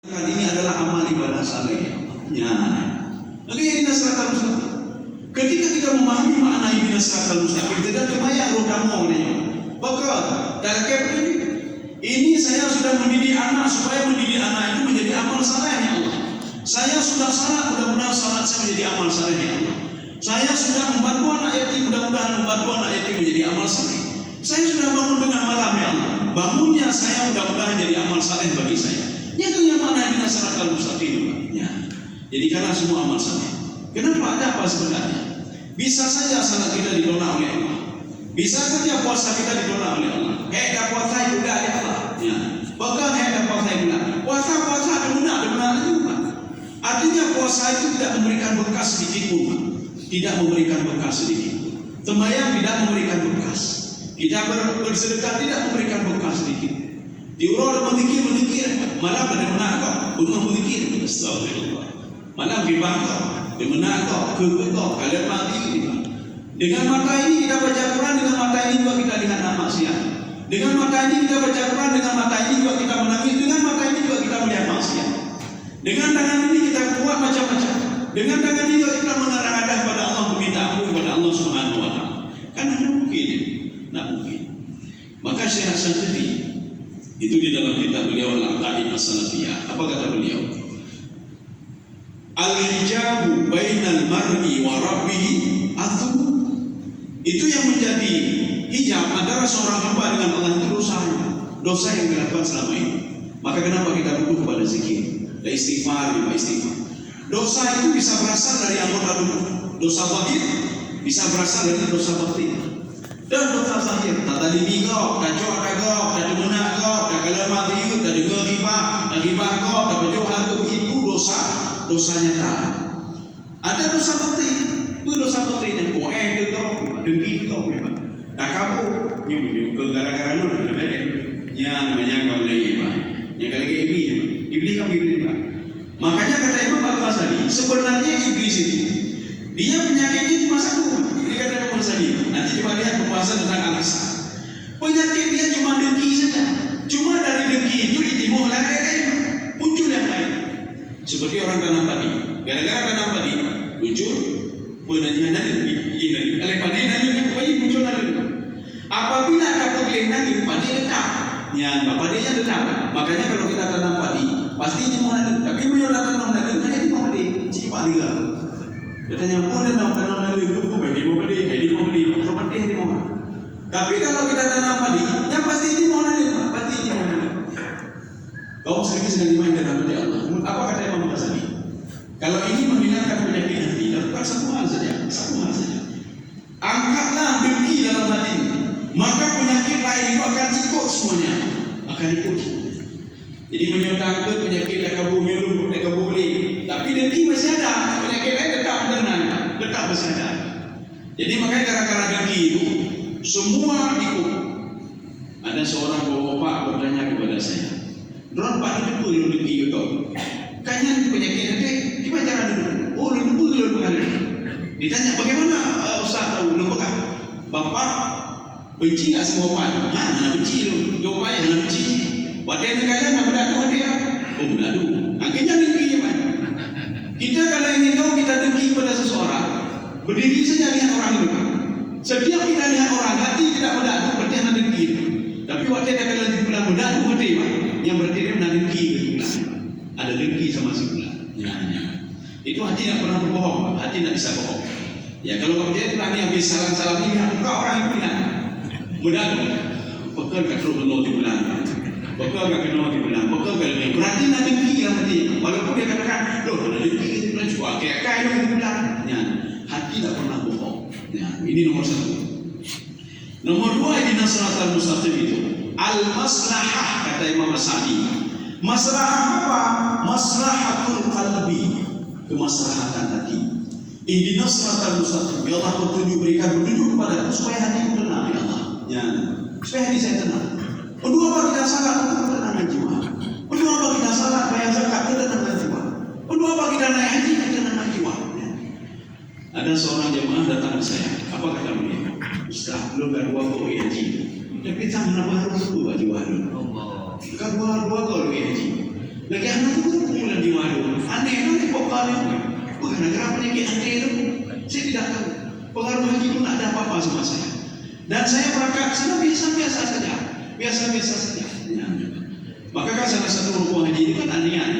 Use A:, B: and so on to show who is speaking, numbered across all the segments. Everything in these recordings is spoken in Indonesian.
A: Kali ini adalah amal ibadah saleh. Ya. Lalu yang dinasrakan mustaqim. Ketika kita memahami makna yang dinasrakan mustaqim, tidak kebayang rokamu ini. Bakal dalam ini saya sudah mendidik anak supaya mendidik anak itu menjadi amal salehnya Allah. Saya sudah salat, mudah-mudahan salat saya menjadi amal salehnya Allah. Saya sudah membantu anak yatim, mudah-mudahan membantu anak yatim menjadi amal saleh. Saya sudah bangun dengan malam ya Allah. Bangunnya saya mudah-mudahan jadi amal saleh bagi saya. Itu yang mana dinasrakan mustaqim. Ya. Jadi karena semua amal saleh. Kenapa? Ada apa sebenarnya? Bisa saja salat kita ditolak oleh Allah. Bisa saja puasa kita ditolak oleh Allah. Puasa itu tidak ada Allah. Ya. Bahkan puasa itu puasa benar juga. Artinya puasa itu tidak memberikan bekas sedikit pun. Tidak memberikan bekas sedikit. Sembahyang tidak memberikan bekas. Kita bersedekah tidak memberikan bekas sedikit. Diurut memikir, malah pada menakau, untuk memikir, astagfirullah. Malah dibangkau, dimenakau, kekekau, kalian mati. Dengan mata ini kita baca Quran, dengan mata ini juga kita lihat maksiat. Dengan mata ini kita baca Quran, dengan mata ini juga kita menangis, dengan mata ini juga kita melihat maksiat. Dengan tangan ini kita buat macam-macam. Dengan tangan ini juga kita mengarahkan kepada Allah, meminta ampun kepada Allah Subhanahu wa Ta'ala. Karena tidak mungkin. Maka Syekh Syafi'i itu di dalam kitab beliau Al-Aqaid As-Salafiyah, apa kata beliau? Al-hijabu bainal mar'i wa rabbih adzum. Itu yang menjadi hijab antara seorang hamba dengan Allah itu dosa yang dilakukan selama ini. Maka kenapa kita butuh kepada zikir dan istighfar, istighfar. Dosa itu bisa berasal dari anggota tubuh. Dosa zahir bisa berasal dari dosa batin. Dan dosa zahir, tak tadi kau, tak jauh kau, tak demenak kau, tak kalah mati, tak dengar ribah kau, tak berjauh hantu, itu dosa nyata. Ada dosa batin, itu dosa batin yang kau dengki kau memang. Tak kamu, nyum gara-gara lu dah beres. Yang banyak kau lagi pak, yang kali ini iblis kamu iblis pak. Makanya kata Imam Al-Ghazali, sebenarnya iblis itu dia penyakitnya cuma satu. Ini kata Imam Al-Ghazali. Nanti coba lihat pembahasan tentang alasan. Penyakit dia cuma dengki saja. Cuma dari dengki itu ditimbul lagi muncul yang lain. Seperti orang tanam padi. Gara-gara tanam padi muncul penanjian dengki. Oleh padi nanti padi muncul lagi. Apabila ada kelainan di padi tetap. Ya, padinya tetap. Makanya kalau kita tanam padi pasti cuma ada. Tapi kalau tanam padi hanya di padi. Cik padi lah. Katanya pun tanam lagi itu bagi padi. Tapi kalau kita tanam padi, yang pasti ini mau nanti, pasti ini mau nanti. Kau sedang dimainkan oleh Allah. Apa kata Imam Ghazali? Kalau ini menghilangkan penyakit hati, lakukan satu hal saja. Angkatlah dengki dalam hati, maka penyakit lain itu akan ikut semuanya. Jadi menyebabkan penyakit tak boleh. Tapi dengki masih ada, penyakit lain tetap masih ada. Jadi makanya gara-gara dengki itu semua ikut. Ada seorang bapak bertanya kepada saya, "Ron, Pak itu lu dengki itu? Kayaknya penyakit nanti gimana cara dulu? Oh, lu pengaruh." Ditanya, "Bagaimana Ustaz tahu lu bekas?" Bapak benci enggak semua Pak? Mana benci lu? Jawabannya mana benci? Padahal kaya enggak beradu dia. Oh, beradu. Akhirnya dengki Pak. Kita kalau ingin tahu kita dengki pada seseorang, berdiri saja lihat orang itu. Setiap kita lihat orang hati tidak beradu, berarti ada dengki. Tapi waktu dia kalau dibilang beradu berarti Pak, yang berarti dia ada dengki. Ada dengki sama si pula. Ya. Itu hati tidak pernah berbohong, Pak. Hati tidak bisa bohong. Ya kalau dia itu nanti habis salam ini, engkau orang yang bilang beradu. Bekal kat Rasulullah dibilang. Bekal kat Nabi dibilang. Bekal kat dia. Berarti ada dengki dalam hati. Walaupun dia katakan, loh ada dengki itu kan juga kayak yang dibilang. Ya. Hati tidak pernah bohong. Ya, ini nomor satu. Nomor dua di nasratul mustaqim itu al-maslahah, kata Imam As-Sa'di. Maslahah apa? Maslahatul qalbi, kemaslahatan hati. Ini nasratul mustaqim. Ya Allah berikan petunjuk kepada aku supaya hatiku tenang ya Allah. Ya, supaya hati saya tenang. Kedua apa kita salat untuk ketenangan jiwa. Kedua apa kita salat bayar zakat ketenangan jiwa. Kedua apa kita naik haji ketenangan jiwa. Ada seorang jemaah datang ke saya. Apa kata beliau? Ustaz, belum ada dua kau haji. Tapi tak nak baru dua jiwa. Kan dua kau haji. Lagi anak itu Aneh pokoknya. Bukan negara penyakit aneh itu. Saya tidak tahu. Pengaruh haji itu tidak ada apa-apa sama saya. Dan saya berangkat sana biasa-biasa saja. Biasa-biasa saja. Ya. Maka kan salah satu rukun haji itu kan niat.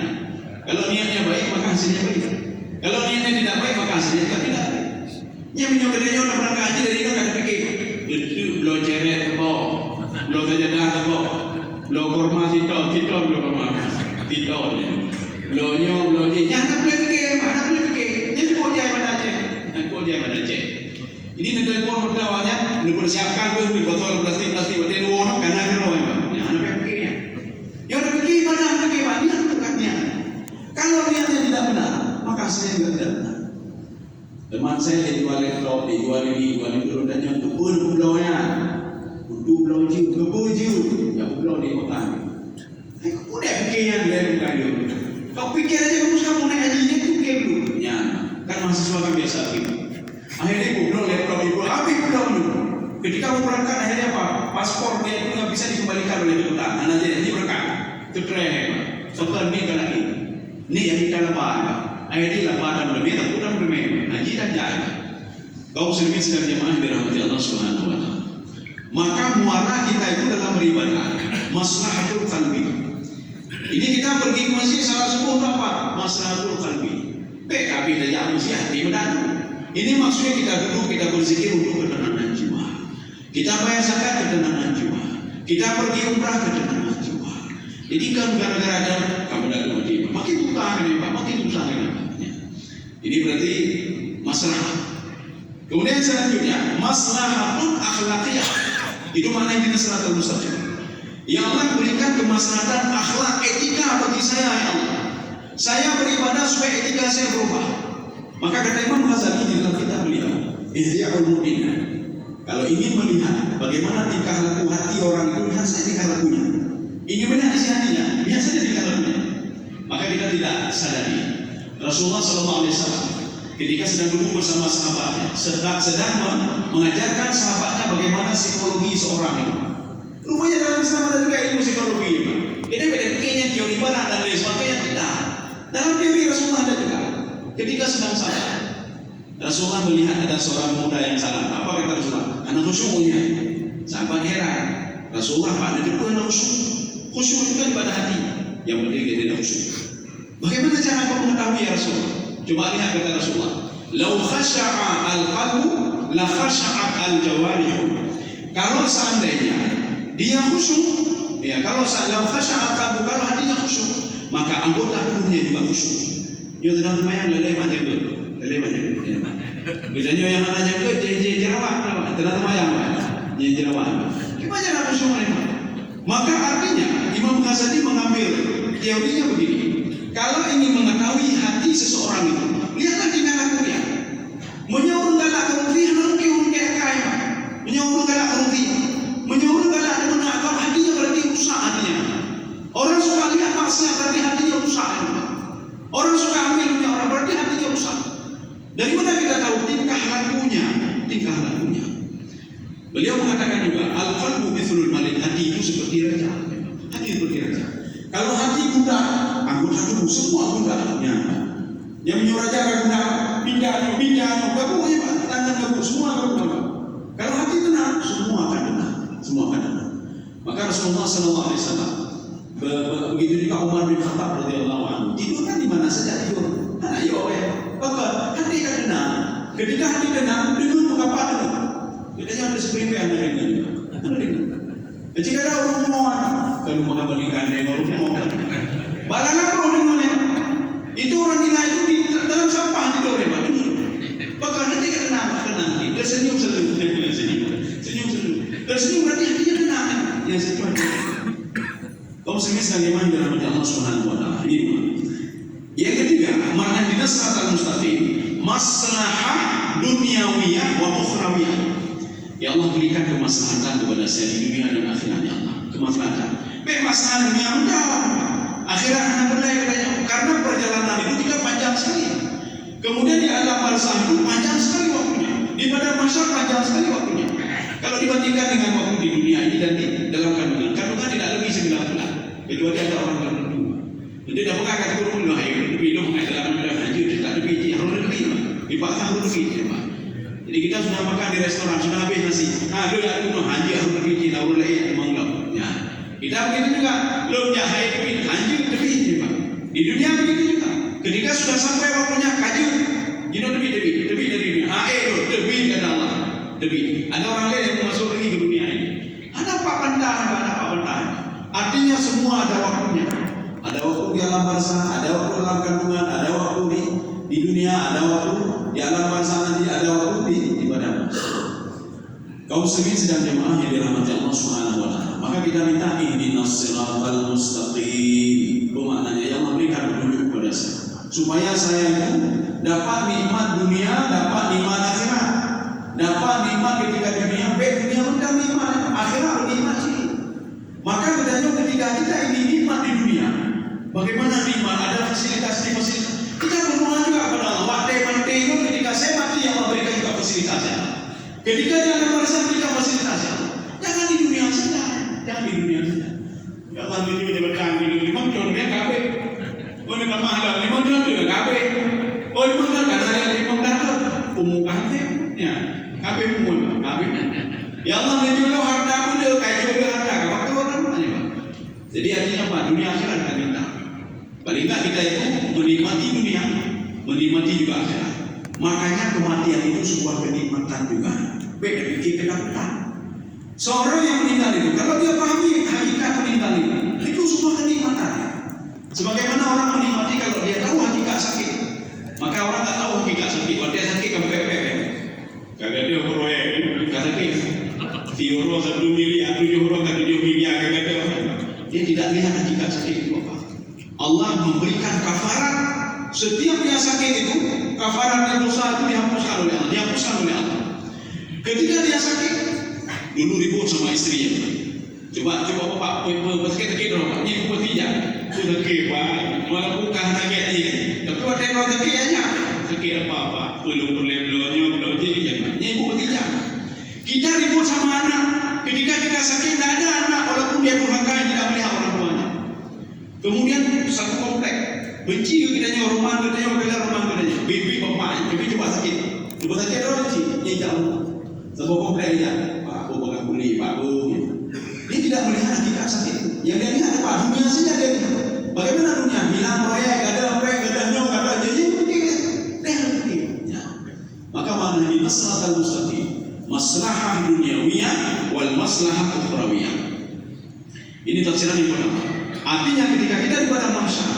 A: Kalau niatnya baik maka hasilnya baik. Kalau niatnya tidak baik maka hasilnya juga tidak baik. Yang menyokongnya orang berangkat haji dari itu kada fikir. Itu lo ceret kebo, lo kejadah kebo, lo korma kita lo korma kita lo nyom lo ni. Jangan boleh fikir, mana boleh fikir. Jadi kau dia mana je. Ini negara pun berdawanya, dipersiapkan pun di botol plastik hotel wono karena kero. Jangan ada fikirnya. Ya ada fikir mana ini bukannya. Kalau niatnya tidak benar, maka hasilnya juga tidak benar. Teman saya dijual turun dan yang kebun pulaunya, pulau jiu, yang pulau di kota. Aku udah pikiran dari bukan dia. Kau pikir aja kamu naik haji itu pikir dulu. Ya, kan mahasiswa kan biasa gitu. Akhirnya pulau laptop ibu, habis pulau dulu. Ketika mau berangkat akhirnya apa? Paspor dia itu nggak bisa dikembalikan oleh kedutaan. Anak jadi berangkat, itu keren. Soalnya ini kan lagi, ini yang kita lepas. Akhirnya laparan lebih tak kurang bermain. Haji dan jalan. Kau sendiri sedang jemaah dirahmati Allah Subhanahu Wa Taala. Maka muara kita itu dalam beribadah, maslahatul qalbi. Ini kita pergi ke masjid salah sebuah apa? Maslahatul qalbi. PKB saja mesti hati mendalam. Ini maksudnya kita duduk, kita berzikir untuk ketenangan jiwa. Kita bayar zakat ketenangan jiwa. Kita pergi umrah ketenangan jiwa. Jadi kan gara-gara ada kamu datang ke sini, makin susah ini Pak, makin susah ini. Ini berarti masalah. Kemudian selanjutnya maslahatun akhlaqiyah. Itu maknanya di siratal mustaqim. Ya Allah berikan kemaslahatan akhlak etika bagi saya ya Allah. Saya beribadah supaya etika saya berubah. Maka kata Imam Ghazali di dalam kitab beliau, Ihyaul Mu'minah. Kalau ingin melihat bagaimana tingkah laku hati orang itu, lihat saja tingkah lakunya. Ingin melihat isi hatinya, lihat saja tingkah lakunya. Maka kita tidak sadari. Rasulullah SAW ketika sedang duduk bersama sahabatnya, sedang mengajarkan sahabatnya bagaimana psikologi seorang itu. Rupanya dalam Islam ada juga ilmu psikologi. Ini beda-bedanya teori barat dan lain sebagainya tidak. Dalam teori Rasulullah ada juga. Ketika sedang salat, Rasulullah melihat ada seorang muda yang salat. Apa kata Rasulullah? Anak khusyuknya. Sahabat heran. Rasulullah pada itu anak khusyuk. Khusyuk itu kan pada hati. Yang penting dia tidak khusyuk. Bagaimana cara kau mengetahui ya Rasulullah? Coba lihat kata Rasulullah. Lau khasha'a al-qalbu la khasha'at al-jawarih. Kalau seandainya dia khusyuk, ya kalau lau khasha'a al-qalbu, kalau hatinya khusyuk, maka anggota tubuhnya juga khusyuk. Yo sedang semayang lelai macam tu. Biasanya yang mana jaga jerawat, sedang semayang jerawat. Gimana cara khusyuk mereka? Maka artinya Imam Ghazali mengambil teorinya begini. Kalau ingin mengetahui hati seseorang itu, lihatlah tingkah lakunya. Menyuruh galak kerugi, nanti urung kayak kaya. Menyuruh galak kerugi, menyuruh galak demen kalau hatinya berarti rusak hatinya. Orang suka lihat maksiat berarti hatinya rusak. Orang suka ambil punya orang berarti hatinya rusak. Dari mana kita tahu tingkah lakunya? Tingkah lakunya. Beliau mengatakan juga, al-qalbu mithlul malik, hati itu seperti raja. Hati seperti raja. Kalau hati budak, anggota tubuh semua budaknya. Yang menyuruh raja budak, pindah, gabungnya Pak, tangan gabung, semua gabung. Kalau hati tenang, semua akan tenang. Maka Rasulullah SAW begitu juga Umar bin Khattab radhiyallahu anhu. Tidur kan di mana saja tidur. Maka hati kan tenang. Ketika hati tenang, dengar mengapa dengar. Kita ada seperti yang dengar. Jika ada orang kalau mengabadikan orang barang apa orang itu orang gila itu di dalam sampah di luar hebat. Bahkan nanti kan tenang. Tersenyum. Tersenyum berarti hatinya tenang. Yang senyum. Kau semisal iman dalam Allah Subhanahu Wa Taala. Ini. Yang ketiga, makna di siratal mustaqim, maslahah dunyawiyah wa ukhrawiyah. Ya Allah berikan kemaslahatan kepada saya di dunia dan akhirat ya Allah. Kemaslahatan. Masalah dunia mudah. Akhirat anak berdaya katanya. Karena perjalanan itu juga panjang sekali. Kemudian di alam barzah itu panjang sekali waktunya. Di padang mahsyar panjang sekali waktunya. Kalau dibandingkan dengan waktu di dunia ini dan di dalam kandungan tidak lebih 9 bulan. Kecuali ada orang kandungan. Jadi tidak sekolah kat guru lu hai lebih lu mengajar dalam haji tak ada biji harus lebih dipaksa harus lebih Pak. Jadi kita sudah makan di restoran sudah habis nasi. Lu dah guna haji harus lebih tahu lain memang ya. Kita begitu juga belum jahai lebih haji lebih Pak. Di dunia begitu juga. Ketika sudah sampai waktunya kaji Jino lebih dari dunia. Lebih kata Allah. Lebih. Ada orang lain yang masuk lagi ke dunia ini. Ada apa pandangan? Artinya semua ada waktunya. Ada waktu di alam barzah, ada waktu dalam kandungan, ada waktu di dunia, ada waktu di alam barzah nanti, ada waktu di badan. Kaum muslimin sedang jemaah yang dirahmati Allah Subhanahu wa taala. Maka kita minta ihdinas siratal mustaqim. Maknanya ya Allah berikan petunjuk kepada saya supaya saya itu dapat nikmat dunia, dapat nikmat akhirat. Dapat nikmat ketika dunia, dunia udah nikmat, akhirat nikmat sih. Maka bedanya ketika kita ingin nikmat di dunia, bagaimana nikmat? Ada fasilitas. Kita berdoa juga kepada Allah. Waktu itu ketika saya mati Allah berikan juga fasilitasnya. Ketika dia akan merasa berikan fasilitasnya. Jangan di dunia saja. Ya Allah di dunia berkah di dunia contohnya kabe. Oh ini nama ada 5 tahun juga kabe. Oh 5 tahun kan ada 5 tahun. Umukannya ya. Kabe umum kabe. Ya Allah menjual harta pun dia kaji harta. Waktu orang mana Pak? Jadi artinya apa? Dunia akhirat kita minta. Paling tak kita itu menikmati dunia, menikmati juga akhirat. Makanya kematian itu sebuah kenikmatan juga. Beda fikir ketakutan. Seorang yang meninggal itu, kalau dia pahami hakikat meninggal itu sebuah kenikmatan. Sebagaimana orang menikmati kalau dia tahu hakikat sakit. Maka orang tak tahu hakikat sakit. Waktu dia sakit kan pepe. Kagak dia proyek, kagak sakit. Euro 1 miliar, 7 euro, 7 miliar, kagak dia. Dia tidak lihat hakikat sakit itu apa. Allah memberikan kafarat. Setiap dia sakit itu, kafarat dan dosa itu dihapuskan oleh Allah. Ketika dia sakit, dulu ribut sama istrinya. Coba Pak, sakit dong, ini bertiga. Sudah Pak, malah bukan sakit ini. Tapi waktu yang sakit aja, sakit apa? Belum jadi jangan. Ini bertiga. Kita ribut sama anak. Ketika kita sakit, tidak ada anak, walaupun dia durhaka tidak melihat orang tuanya. Kemudian satu komplek, benci kitanya rumah katanya, bibi bapak, bibi coba sakit orang benci, dia jauh, sebuah komplek dia, Pak Bu bakal beli, Pak Bu. Dia tidak melihat hakikat sakit. Yang dia lihat apa? Dunia saja dia lihat. Bagaimana dunia? Bilang proyek, ada nyok, ada jadi begini. Ya. Maka maknanya maslahatul mustaqim, maslahah dunyawiyah wal maslahah ukhrawiyah. Ini tafsiran yang pertama. Artinya ketika kita di padang mahsyar,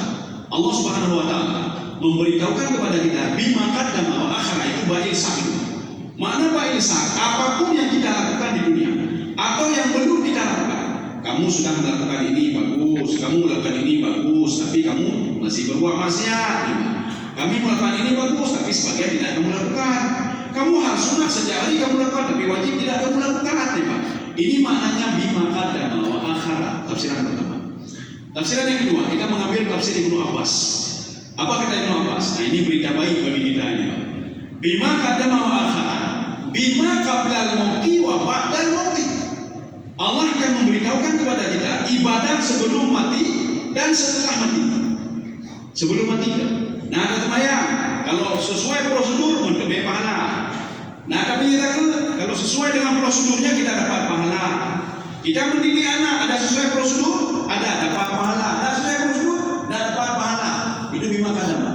A: Allah Subhanahu wa taala memberitahukan kepada kita bima qaddama wa akhara itu ba'il sa'id. Makna ba'il sa'id, apapun yang kita lakukan di dunia atau yang belum kita lakukan. Kamu sudah melakukan ini bagus, kamu melakukan ini bagus, tapi kamu masih berbuat maksiat. Kami melakukan ini bagus, tapi sebagian tidak kamu lakukan. Kamu harus sunat sejak hari kamu lakukan, tapi wajib tidak kamu lakukan. Ini maknanya bima qaddama wa akhara. Tafsiran pertama. Tafsiran yang kedua, kita mengambil tafsir Ibnu Abbas. Apa kata Ibnu Abbas? Nah, ini berita baik bagi kita ini. Bima qaddama wa akhara, bima qabla al-mauti wa ba'da al-mauti. Allah akan memberitahukan kepada kita ibadah sebelum mati dan setelah mati. Sebelum mati. Nah, ada sembahyang. Kalau sesuai prosedur untuk dapat pahala. Nah, tapi kita kalau sesuai dengan prosedurnya kita dapat pahala. Kita mendidik anak ada sesuai prosedur, ada dapat pahala. Ada sesuai prosedur, dapat pahala. Itu bima qaddama.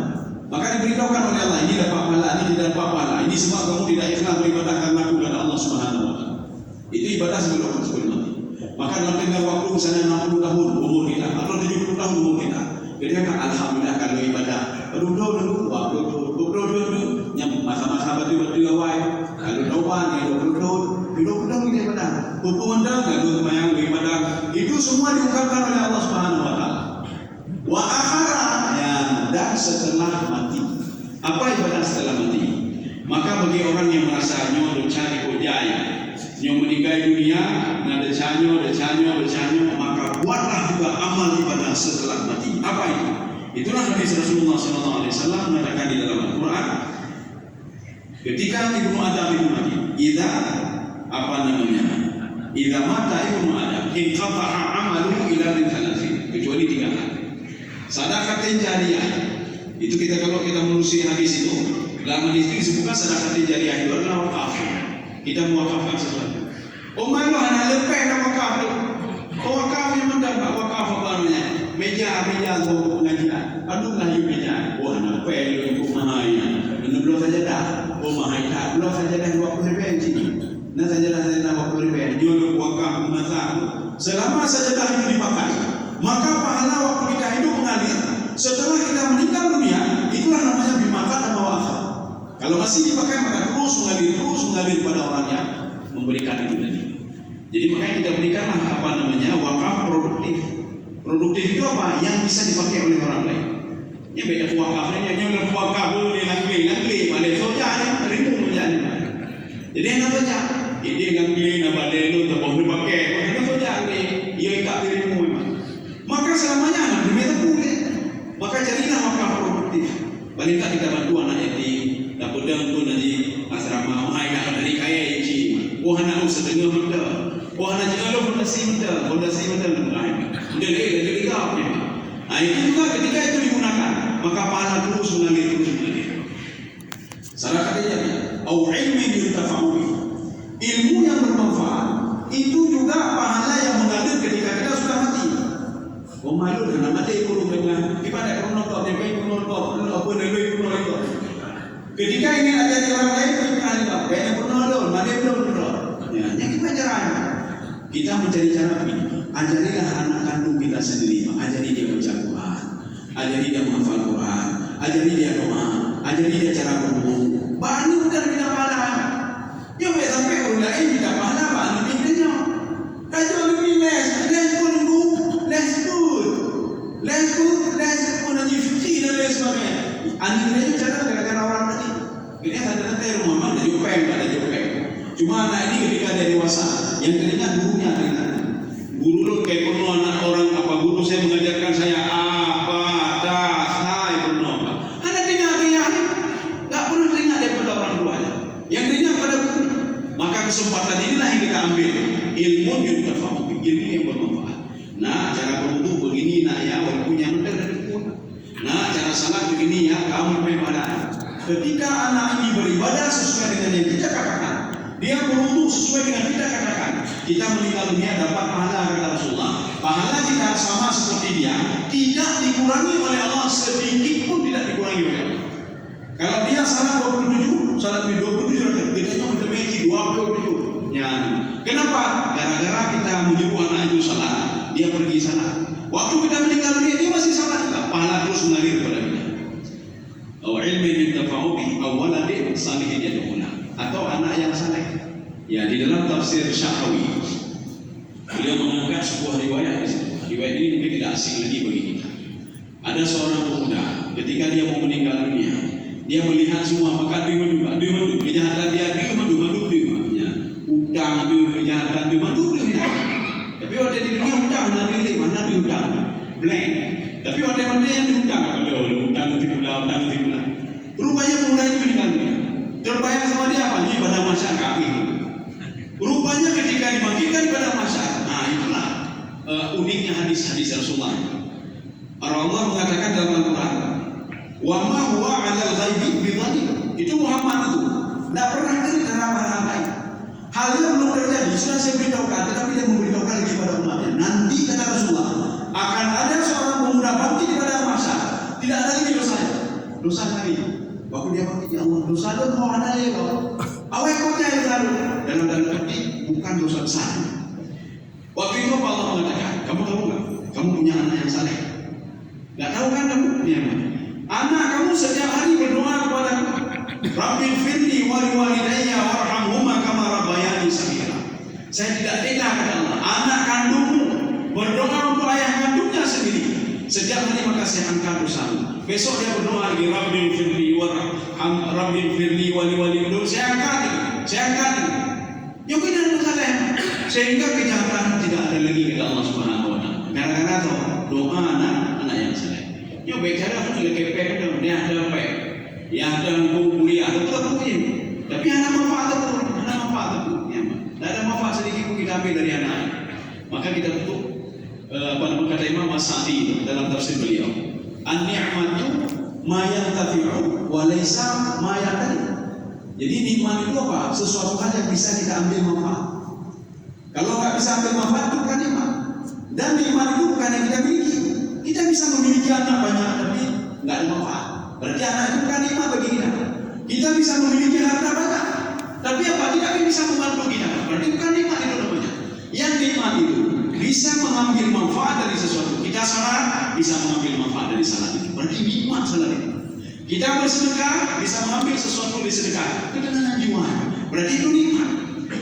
A: Maka diberitahukan oleh Allah, ini dapat pahala, ini tidak dapat pahala. Ini sebab kamu tidak ikhlas beribadah karena aku dan Allah Subhanahu wa taala. Itu ibadah sebelum mati. Maka dalam tengah waktu misalnya 60 tahun umur kita atau 70 tahun umur kita, kita kan alhamdulillah kalau ibadah duduk yang masa-masa batu awal kalau doa ni duduk ini ibadah hukum anda kalau yang ibadah itu semua diungkapkan oleh Allah Subhanahu wa taala. Wa akhara ya, dan setelah mati. Apa ibadah setelah mati? Maka bagi orang yang merasa nyo cari hujaya, nyo meninggal dunia, ada canyo, maka buatlah juga amal ibadah setelah mati. Apa itu? Itulah hadis Rasulullah SAW mengatakan di dalam Al-Quran, ketika Ibnu Adam itu mati, idza mata Ibnu Adam, inqata'a amaluhu ila 3, kecuali 3 hal. Sedekah jariyah. Itu kalau kita menelusuri hadis itu, dalam hadis itu disebutkan sedekah jariyah itu adalah wakaf. Kita mewakafkan sesuatu. Oh malu hanya lepeh nak wakaf tu. Oh wakaf yang mana wakaf apa namanya? Meja untuk pengajian. Aduh lagi meja. Wah nak lepeh itu mahal. Ini belum saja dah. Oh mahal tak. Belum saja dah 20 ribu sini. Nah saja dah 20 ribu. Jual wakaf masa. Selama sajadah itu dipakai, maka pahala waktu kita hidup mengalir. Setelah kita meninggal dunia, itulah namanya bimakat dan wakaf. Kalau masih dipakai maka terus mengalir pada orang yang memberikan itu tadi. Jadi makanya kita berikanlah apa namanya wakaf produktif. Produktif itu apa? Yang bisa dipakai oleh orang lain. Yang beda wakafnya, yang wakaf boleh langli, pada soalnya ribu menjadi. Jadi yang apa? Ini langli, nama delu, tak boleh pakai. Ia tak dirimu memang. Maka selamanya anak berbeda boleh. Maka jadilah wakaf produktif. Paling tak kita bantu anak yatim. Tak pedang tu nanti asrama mahal nak dari kaya iji. Oh anak setengah muda. Oh anak jangan fondasi muda lain. Dia lagi gap memang. Itu juga ketika itu digunakan, maka pahala terus mengalir. Salah katanya, au ilmin yuntafa'u bihi. Ilmu yang bermanfaat itu juga pahala yang mengalir ketika kita sudah mati. Oh malu dah mati guru dengan ibadah krono top yang baik krono top apa lebih krono itu. Ketika ingin ajari orang lain bagaimana tak? Banyak krono dol, mana belum krono. Ya, yang kita ajarkan. Kita mencari cara ini. Ajarilah anak kandung kita sendiri, ajari dia baca Quran, ajari dia menghafal Quran, ajari dia doa, ajari dia cara berwudu. Bahan itu sudah kita pahala. Yang baik sampai orang lain kita pahala bahan itu dia. Kajian lebih les pun lagi 50 dan les sebagainya. Aneh itu cara gara-gara orang tadi. Ini ada nanti rumah mana ada jopeng. Cuma anak ini ketika dia dewasa, yang teringat gurunya teringat. Guru lu kayak penuh anak orang apa guru saya mengajarkan saya apa tas hai penuh apa. Anak teringat nggak pernah teringat daripada orang tuanya. Yang teringat pada guru. Maka kesempatan inilah yang kita ambil. Ilmu yang bermanfaat. Nah, cara berwudu begini nak ya, walaupun yang mudah dan pun. Nah, cara salat begini ya, kamu beribadah. Ketika anak ini beribadah sesuai dengan yang kita katakan, dia berwudu sesuai dengan kita katakan, kita meninggal dunia dapat pahala kata Rasulullah. Pahala kita sama seperti dia, tidak dikurangi oleh Allah sedikit pun tidak dikurangi oleh Allah. Kalau dia salat 27 bedanya menjadi 27. Ya. Kenapa? Gara-gara kita menyuruh anak itu salat, dia pergi salat. Waktu kita meninggal dunia dia masih salat juga. Pahala terus mengalir kepada kita. Aw ilmin yuntafa'u bihi aw waladin salihin yad'una. Atau anak yang saleh. Ya, di dalam tafsir Sya'rawi beliau mengangkat sebuah riwayat. Riwayat ini mungkin tidak asing lagi bagi kita. Ada seorang pemuda ketika dia mau meninggal dunia, dia melihat semua maka dia madu kejahatan dia madu utang kejahatan dia madu. Tapi waktu di dunia utang nabi utang blank. Tapi waktu yang diutang utang nanti pula. Rupanya pemuda itu meninggal dunia. Terbayang sama dia apa? Ini pada masyarakat itu. Rupanya ketika dibangkitkan pada masyarakat, nah itulah uniknya hadis-hadis Rasulullah. Allah mengatakan dalam Al-Quran, wa ma huwa 'alal ghaibi bidhanin. Itu Muhammad itu tidak pernah cerita hal lain. Hal yang belum terjadi sudah saya beritahukan, tetapi dia memberitahukan lagi kepada umatnya. Nanti kata Rasulullah akan ada seorang pemuda bangkit pada masa tidak ada lagi dosa lagi. Waktu dia bangkit ya Allah dosa itu mau ada lagi kok. Awak ikutnya yang lalu dalam petik bukan dosa besar. Waktu itu apa Allah mengatakan? Kamu tahu nggak? Kamu punya anak yang saleh. Nggak tahu kan kamu punya anak kamu setiap hari berdoa kepada Rabbil firli wa liwalidayya warhamhuma kama rabbayani shaghira. Saya tidak tega kata Allah, anak kandungmu berdoa untuk ayah kandungnya sendiri. Setiap hari maka saya angkat dosamu. Besok dia berdoa lagi Rabbil firli wa liwalidayya. Saya angkat. Yang ini adalah saleh. Sehingga kejahatan tidak ada lagi kata Allah Subhanahu wa taala. Gara-gara doa anak yang saleh. Yo bicara tu lagi kepek dia ada apa? Ya ada kuliah atau kuliah. Tapi anak manfaat tu. Ya, tidak ada manfaat sedikit pun kita ambil dari anak. Maka kita tutup apa nama kata Imam As-Sa'di dalam tafsir beliau. An-ni'matu ma yantafi'u wa laysa ma yaqtadi. Jadi nikmat itu apa? Sesuatu hal yang bisa kita ambil manfaat. Kalau nggak bisa ambil manfaat itu bukan nikmat. Dan nikmat itu bukan yang kita miliki. Kita bisa memiliki anak banyak tapi nggak ada manfaat. Berarti anak itu bukan nikmat bagi kita. Kita bisa memiliki harta banyak, tapi apa? Tidak bisa membantu kita. Berarti bukan nikmat itu namanya. Yang nikmat itu bisa mengambil manfaat dari sesuatu. Kita salat bisa mengambil manfaat dari salat itu. Berarti nikmat salat itu. Kita bersedekah bisa mengambil sesuatu dari sedekah. Itu dengan jiwa. Berarti itu nikmat.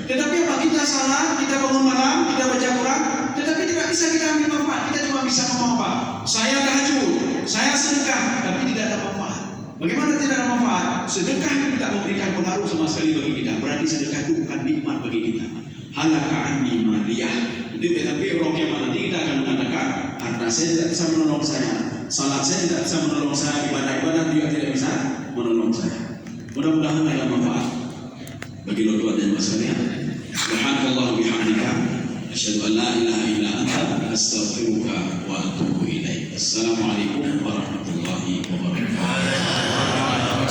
A: Tetapi apa? Kita salat, kita bangun malam, kita baca Quran, tetapi tidak bisa kita ambil manfaat. Kita cuma bisa ngomong apa? Saya tahajud, saya sedekah, tapi tidak ada manfaat. Bagaimana tidak ada manfaat? Sedekah itu tidak memberikan pengaruh sama sekali bagi kita. Berarti sedekah itu bukan nikmat bagi kita. Halaka anni maliyah. Itu tetapi orang yang nanti kita akan mengatakan, harta saya tidak bisa menolong saya, salat saya tidak bisa menolong saya, ibadah-ibadah juga tidak bisa menolong saya. Mudah-mudahan ada manfaat bagi tuan dan ibu sekalian. Subhanallah bihamdika, asyhadu an la ilaha illa anta, astaghfiruka wa atubu ilaik. Assalamualaikum warahmatullahi wabarakatuh.